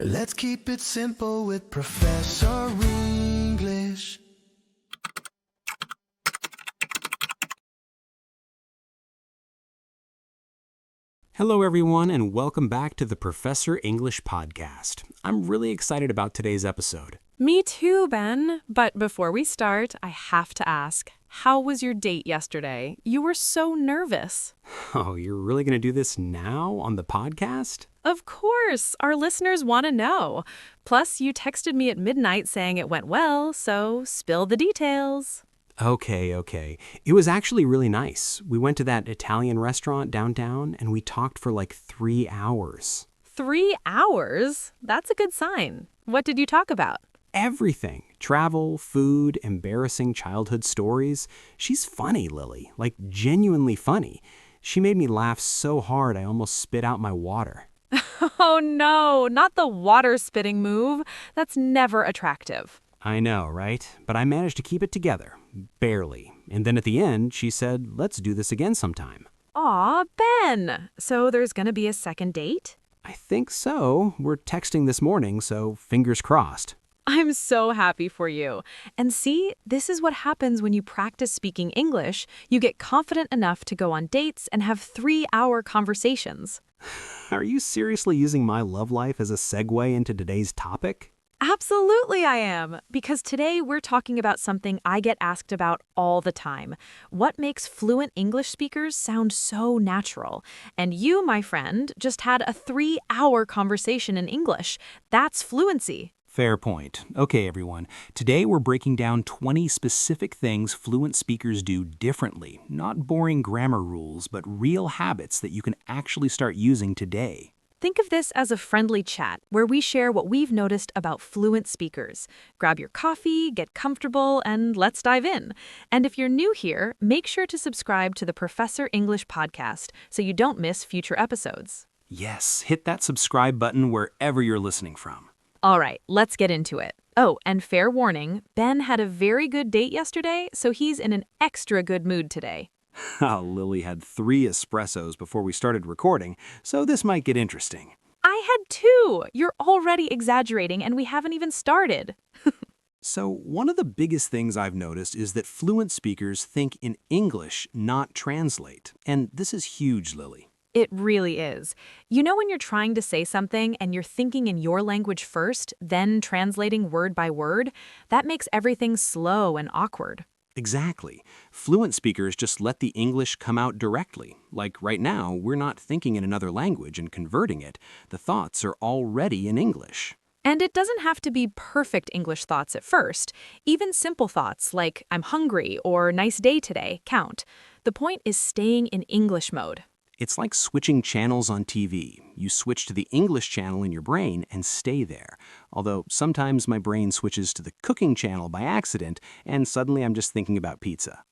Let's keep it simple with Professor English. Hello, everyone, and welcome back to the Professor English podcast. I'm really excited about today's episode. Me too, Ben. But before we start, I have to ask, how was your date yesterday? You were so nervous. Oh, you're really going to do this now on the podcast? Of course, our listeners want to know. Plus, you texted me at midnight saying it went well, so spill the details. Okay. It was actually really nice. We went to that Italian restaurant downtown, and we talked for like 3 hours. 3 hours? That's a good sign. What did you talk about? Everything. Travel, food, embarrassing childhood stories. She's funny, Lily. Like, genuinely funny. She made me laugh so hard I almost spit out my water. Oh no, not the water-spitting move. That's never attractive. I know, right? But I managed to keep it together. Barely. And then at the end, she said, let's do this again sometime. Aw, Ben. So there's gonna be a second date? I think so. We're texting this morning, so fingers crossed. I'm so happy for you. And see, this is what happens when you practice speaking English. You get confident enough to go on dates and have 3-hour conversations. Are you seriously using my love life as a segue into today's topic? Absolutely I am, because today we're talking about something I get asked about all the time. What makes fluent English speakers sound so natural? And you, my friend, just had a 3-hour conversation in English. That's fluency. Fair point. Okay, everyone. Today we're breaking down 20 specific things fluent speakers do differently. Not boring grammar rules, but real habits that you can actually start using today. Think of this as a friendly chat where we share what we've noticed about fluent speakers. Grab your coffee, get comfortable, and let's dive in. And if you're new here, make sure to subscribe to the Professor English podcast so you don't miss future episodes. Yes, hit that subscribe button wherever you're listening from. All right, let's get into it. Oh, and fair warning, Ben had a very good date yesterday, so he's in an extra good mood today. Lily had 3 espressos before we started recording, so this might get interesting. I had 2! You're already exaggerating, and we haven't even started. So one of the biggest things I've noticed is that fluent speakers think in English, not translate. And this is huge, Lily. It really is. You know when you're trying to say something and you're thinking in your language first, then translating word by word? That makes everything slow and awkward. Exactly. Fluent speakers just let the English come out directly. Like right now, we're not thinking in another language and converting it. The thoughts are already in English. And it doesn't have to be perfect English thoughts at first. Even simple thoughts like I'm hungry or nice day today count. The point is staying in English mode. It's like switching channels on TV. You switch to the English channel in your brain and stay there. Although sometimes my brain switches to the cooking channel by accident, and suddenly I'm just thinking about pizza.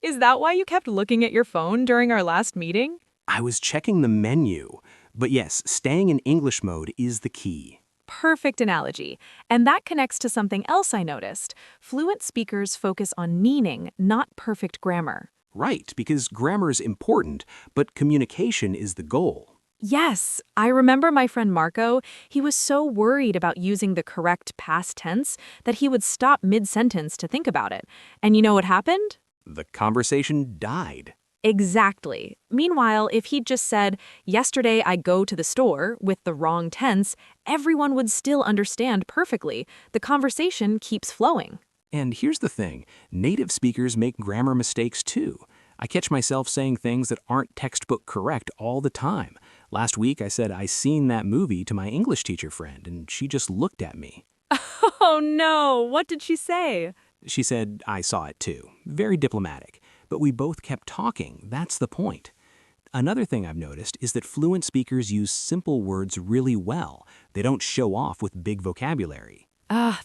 Is that why you kept looking at your phone during our last meeting? I was checking the menu. But yes, staying in English mode is the key. Perfect analogy. And that connects to something else I noticed. Fluent speakers focus on meaning, not perfect grammar. Right, because grammar is important, but communication is the goal. Yes, I remember my friend Marco. He was so worried about using the correct past tense that he would stop mid-sentence to think about it. And you know what happened? The conversation died. Exactly. Meanwhile, if he'd just said, yesterday I go to the store, with the wrong tense, everyone would still understand perfectly. The conversation keeps flowing. And here's the thing, native speakers make grammar mistakes too. I catch myself saying things that aren't textbook correct all the time. Last week I said I seen that movie to my English teacher friend, and she just looked at me. Oh no, what did she say? She said I saw it too. Very diplomatic. But we both kept talking, that's the point. Another thing I've noticed is that fluent speakers use simple words really well. They don't show off with big vocabulary.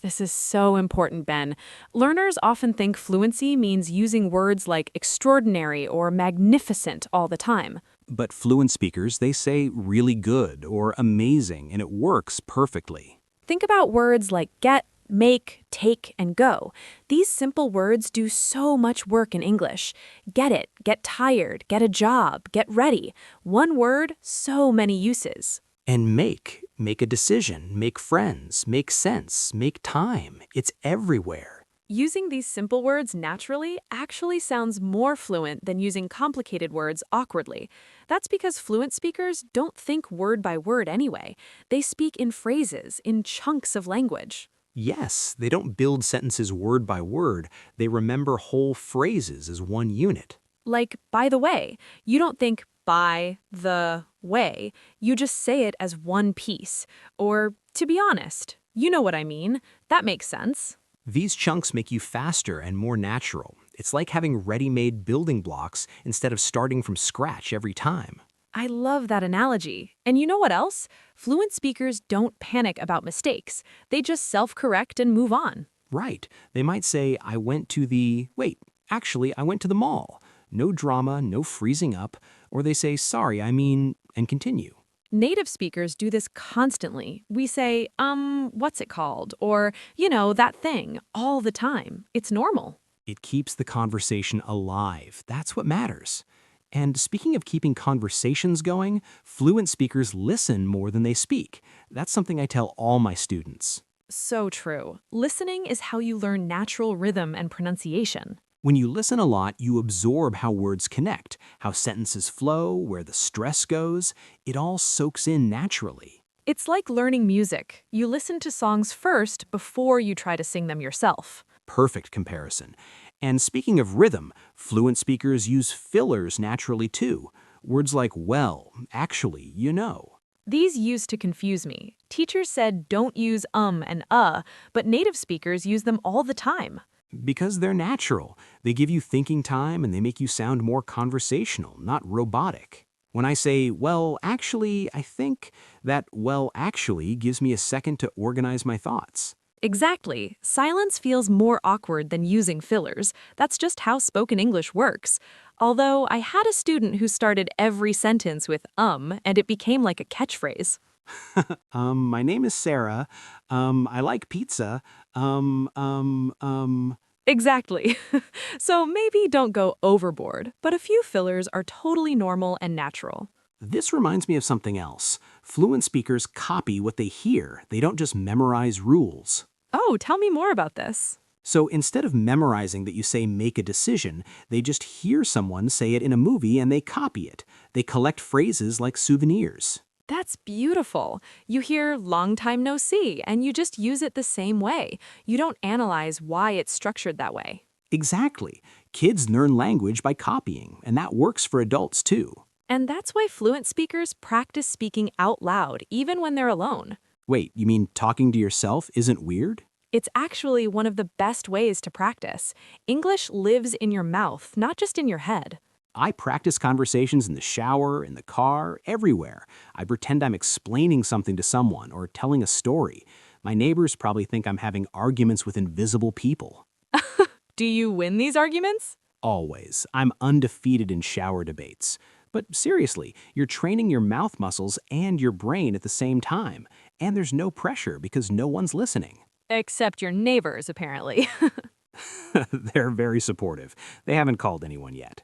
This is so important, Ben. Learners often think fluency means using words like extraordinary or magnificent all the time. But fluent speakers, they say really good or amazing, and it works perfectly. Think about words like get, make, take, and go. These simple words do so much work in English. Get it, get tired, get a job, get ready. One word, so many uses. And make. Make a decision, make friends, make sense, make time. It's everywhere. Using these simple words naturally actually sounds more fluent than using complicated words awkwardly. That's because fluent speakers don't think word by word anyway. They speak in phrases, in chunks of language. Yes, they don't build sentences word by word. They remember whole phrases as one unit. Like, by the way, you don't think by the way, you just say it as one piece. Or, to be honest, you know what I mean. That makes sense. These chunks make you faster and more natural. It's like having ready-made building blocks instead of starting from scratch every time. I love that analogy. And you know what else? Fluent speakers don't panic about mistakes. They just self-correct and move on. Right. They might say, I went to I went to the mall. No drama, no freezing up. Or they say, sorry, and continue. Native speakers do this constantly. We say, what's it called? Or, that thing, all the time. It's normal. It keeps the conversation alive. That's what matters. And speaking of keeping conversations going, fluent speakers listen more than they speak. That's something I tell all my students. So true. Listening is how you learn natural rhythm and pronunciation. When you listen a lot, you absorb how words connect, how sentences flow, where the stress goes. It all soaks in naturally. It's like learning music. You listen to songs first before you try to sing them yourself. Perfect comparison. And speaking of rhythm, fluent speakers use fillers naturally too. Words like well, actually, you know. These used to confuse me. Teachers said don't use and but native speakers use them all the time. Because they're natural. They give you thinking time and they make you sound more conversational, not robotic. When I say, well, actually, I think that, well, actually gives me a second to organize my thoughts. Exactly. Silence feels more awkward than using fillers. That's just how spoken English works. Although I had a student who started every sentence with and it became like a catchphrase. My name is Sarah. I like pizza. Exactly. So maybe don't go overboard, but a few fillers are totally normal and natural. This reminds me of something else. Fluent speakers copy what they hear. They don't just memorize rules. Oh, tell me more about this. So instead of memorizing that you say make a decision, they just hear someone say it in a movie and they copy it. They collect phrases like souvenirs. That's beautiful. You hear long time no see, and you just use it the same way. You don't analyze why it's structured that way. Exactly. Kids learn language by copying, and that works for adults too. And that's why fluent speakers practice speaking out loud, even when they're alone. Wait, you mean talking to yourself isn't weird? It's actually one of the best ways to practice. English lives in your mouth, not just in your head. I practice conversations in the shower, in the car, everywhere. I pretend I'm explaining something to someone or telling a story. My neighbors probably think I'm having arguments with invisible people. Do you win these arguments? Always. I'm undefeated in shower debates. But seriously, you're training your mouth muscles and your brain at the same time. And there's no pressure because no one's listening. Except your neighbors, apparently. They're very supportive. They haven't called anyone yet.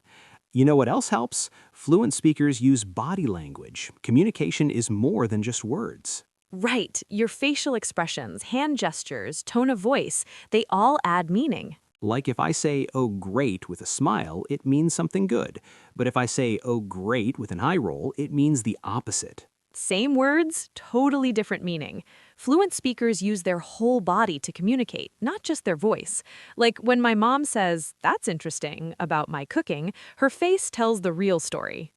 You know what else helps? Fluent speakers use body language. Communication is more than just words. Right. Your facial expressions, hand gestures, tone of voice, they all add meaning. Like if I say, oh great, with a smile, it means something good. But if I say, oh great, with an eye roll, it means the opposite. Same words, totally different meaning. Fluent speakers use their whole body to communicate, not just their voice. Like when my mom says, that's interesting, about my cooking, her face tells the real story.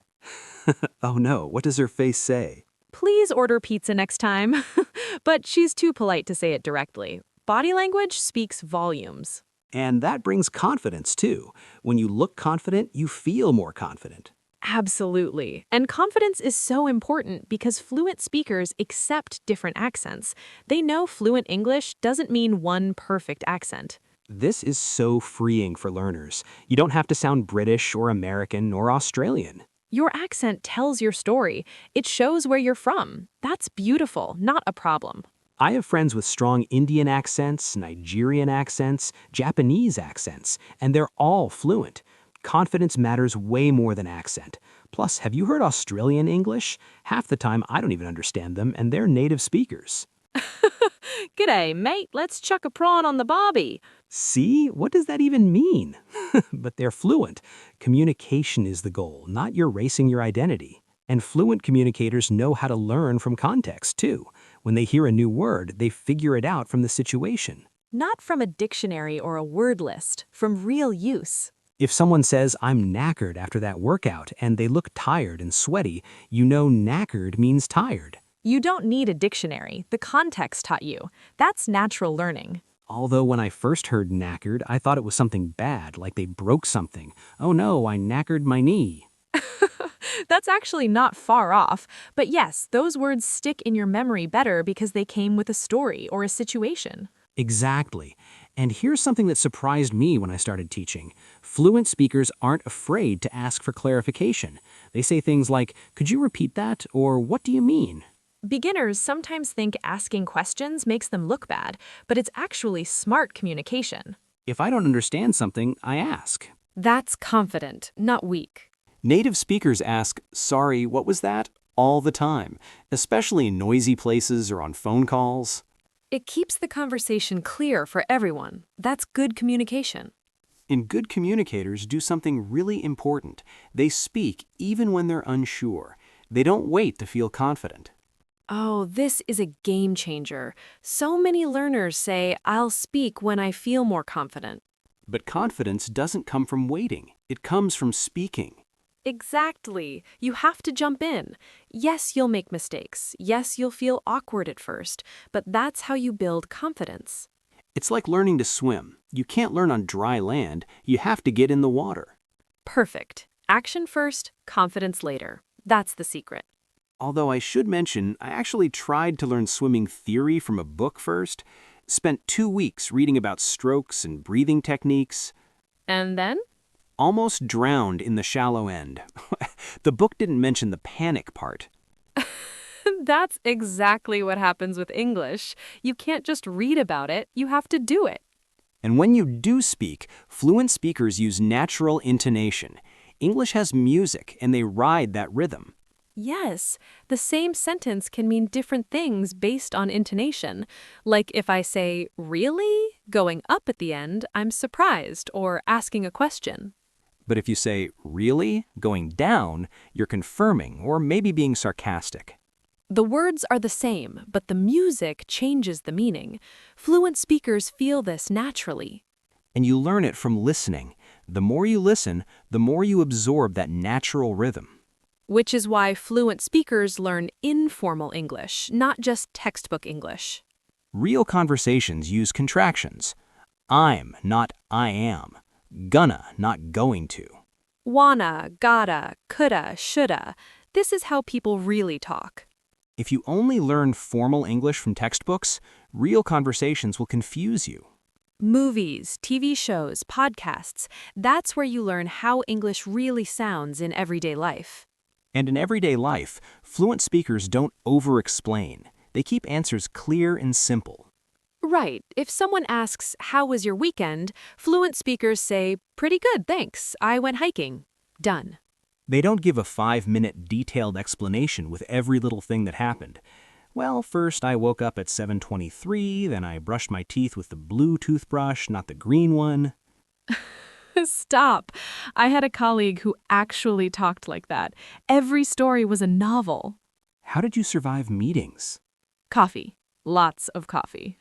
Oh no, what does her face say? Please order pizza next time. But she's too polite to say it directly. Body language speaks volumes. And that brings confidence too. When you look confident, you feel more confident. Absolutely. And confidence is so important because fluent speakers accept different accents. They know fluent English doesn't mean one perfect accent. This is so freeing for learners. You don't have to sound British or American or Australian. Your accent tells your story. It shows where you're from. That's beautiful, not a problem. I have friends with strong Indian accents, Nigerian accents, Japanese accents, and they're all fluent. Confidence matters way more than accent. Plus, have you heard Australian English? Half the time I don't even understand them, and they're native speakers. G'day, mate. Let's chuck a prawn on the barbie. See? What does that even mean? But they're fluent. Communication is the goal, not erasing your identity. And fluent communicators know how to learn from context, too. When they hear a new word, they figure it out from the situation. Not from a dictionary or a word list, from real use. If someone says, "I'm knackered after that workout," and they look tired and sweaty, you know knackered means tired. You don't need a dictionary. The context taught you. That's natural learning. Although when I first heard knackered, I thought it was something bad, like they broke something. Oh no, I knackered my knee. That's actually not far off. But yes, those words stick in your memory better because they came with a story or a situation. Exactly. And here's something that surprised me when I started teaching. Fluent speakers aren't afraid to ask for clarification. They say things like, "Could you repeat that?" or "What do you mean?" Beginners sometimes think asking questions makes them look bad, but it's actually smart communication. If I don't understand something, I ask. That's confident, not weak. Native speakers ask, "Sorry, what was that?" all the time, especially in noisy places or on phone calls. It keeps the conversation clear for everyone. That's good communication. And good communicators do something really important. They speak even when they're unsure. They don't wait to feel confident. Oh, this is a game changer. So many learners say, "I'll speak when I feel more confident." But confidence doesn't come from waiting. It comes from speaking. Exactly. You have to jump in. Yes, you'll make mistakes. Yes, you'll feel awkward at first, but that's how you build confidence. It's like learning to swim. You can't learn on dry land. You have to get in the water. Perfect. Action first, confidence later. That's the secret. Although I should mention, I actually tried to learn swimming theory from a book first. Spent 2 weeks reading about strokes and breathing techniques. And then? Almost drowned in the shallow end. The book didn't mention the panic part. That's exactly what happens with English. You can't just read about it, you have to do it. And when you do speak, fluent speakers use natural intonation. English has music, and they ride that rhythm. Yes, the same sentence can mean different things based on intonation. Like if I say, "Really?" going up at the end, I'm surprised or asking a question. But if you say, "Really?" going down, you're confirming or maybe being sarcastic. The words are the same, but the music changes the meaning. Fluent speakers feel this naturally. And you learn it from listening. The more you listen, the more you absorb that natural rhythm. Which is why fluent speakers learn informal English, not just textbook English. Real conversations use contractions. I'm, not I am. Gonna, not going to. Wanna, gotta, coulda, shoulda. This is how people really talk. If you only learn formal English from textbooks, real conversations will confuse you. Movies, TV shows, podcasts, that's where you learn how English really sounds in everyday life. And in everyday life, fluent speakers don't over-explain. They keep answers clear and simple. Right. If someone asks, "How was your weekend?" fluent speakers say, "Pretty good, thanks. I went hiking." Done. They don't give a 5-minute detailed explanation with every little thing that happened. Well, first I woke up at 7:23, then I brushed my teeth with the blue toothbrush, not the green one. Stop. I had a colleague who actually talked like that. Every story was a novel. How did you survive meetings? Coffee. Lots of coffee.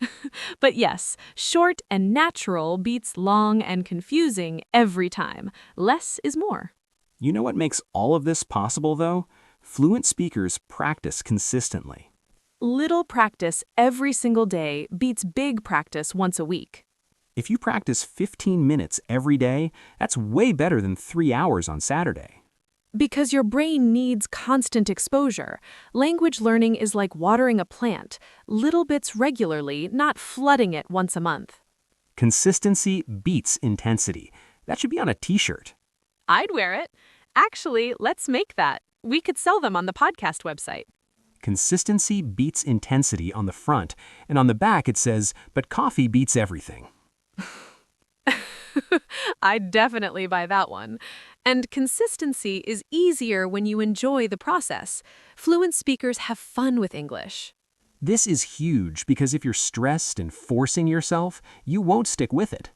But yes, short and natural beats long and confusing every time. Less is more. You know what makes all of this possible, though? Fluent speakers practice consistently. Little practice every single day beats big practice once a week. If you practice 15 minutes every day, that's way better than 3 hours on Saturday. Because your brain needs constant exposure. Language learning is like watering a plant. Little bits regularly, not flooding it once a month. Consistency beats intensity. That should be on a t-shirt. I'd wear it. Actually, let's make that. We could sell them on the podcast website. Consistency beats intensity on the front, and on the back it says, "But coffee beats everything." I'd definitely buy that one. And consistency is easier when you enjoy the process. Fluent speakers have fun with English. This is huge because if you're stressed and forcing yourself, you won't stick with it.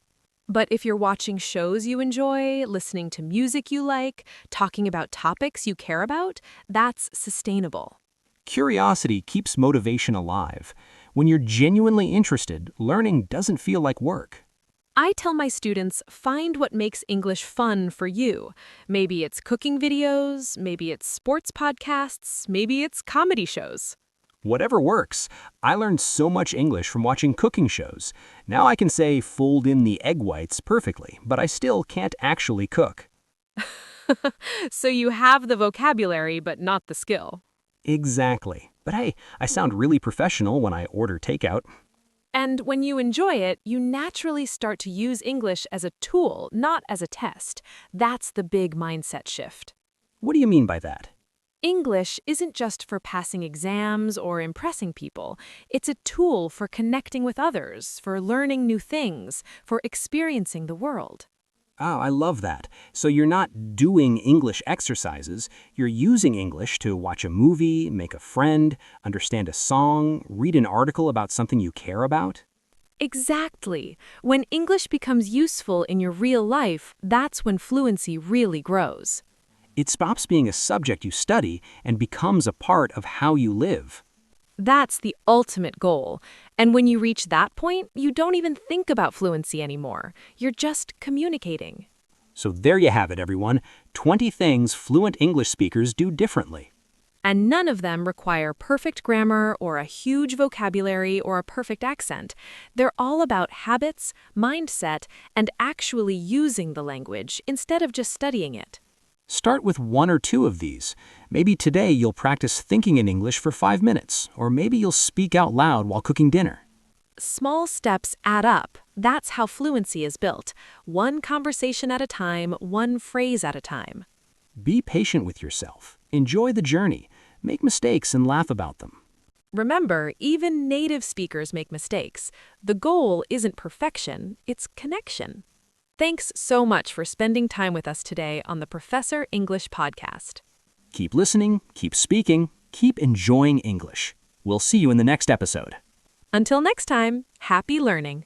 But if you're watching shows you enjoy, listening to music you like, talking about topics you care about, that's sustainable. Curiosity keeps motivation alive. When you're genuinely interested, learning doesn't feel like work. I tell my students, find what makes English fun for you. Maybe it's cooking videos, maybe it's sports podcasts, maybe it's comedy shows. Whatever works. I learned so much English from watching cooking shows. Now I can say fold in the egg whites perfectly, but I still can't actually cook. So you have the vocabulary, but not the skill. Exactly. But hey, I sound really professional when I order takeout. And when you enjoy it, you naturally start to use English as a tool, not as a test. That's the big mindset shift. What do you mean by that? English isn't just for passing exams or impressing people. It's a tool for connecting with others, for learning new things, for experiencing the world. Oh, I love that. So you're not doing English exercises. You're using English to watch a movie, make a friend, understand a song, read an article about something you care about. Exactly. When English becomes useful in your real life, that's when fluency really grows. It stops being a subject you study and becomes a part of how you live. That's the ultimate goal. And when you reach that point, you don't even think about fluency anymore. You're just communicating. So there you have it, everyone. 20 things fluent English speakers do differently. And none of them require perfect grammar or a huge vocabulary or a perfect accent. They're all about habits, mindset, and actually using the language instead of just studying it. Start with 1 or 2 of these. Maybe today you'll practice thinking in English for 5 minutes, or maybe you'll speak out loud while cooking dinner. Small steps add up. That's how fluency is built. One conversation at a time, one phrase at a time. Be patient with yourself. Enjoy the journey. Make mistakes and laugh about them. Remember, even native speakers make mistakes. The goal isn't perfection, it's connection. Thanks so much for spending time with us today on the Professor English podcast. Keep listening, keep speaking, keep enjoying English. We'll see you in the next episode. Until next time, happy learning.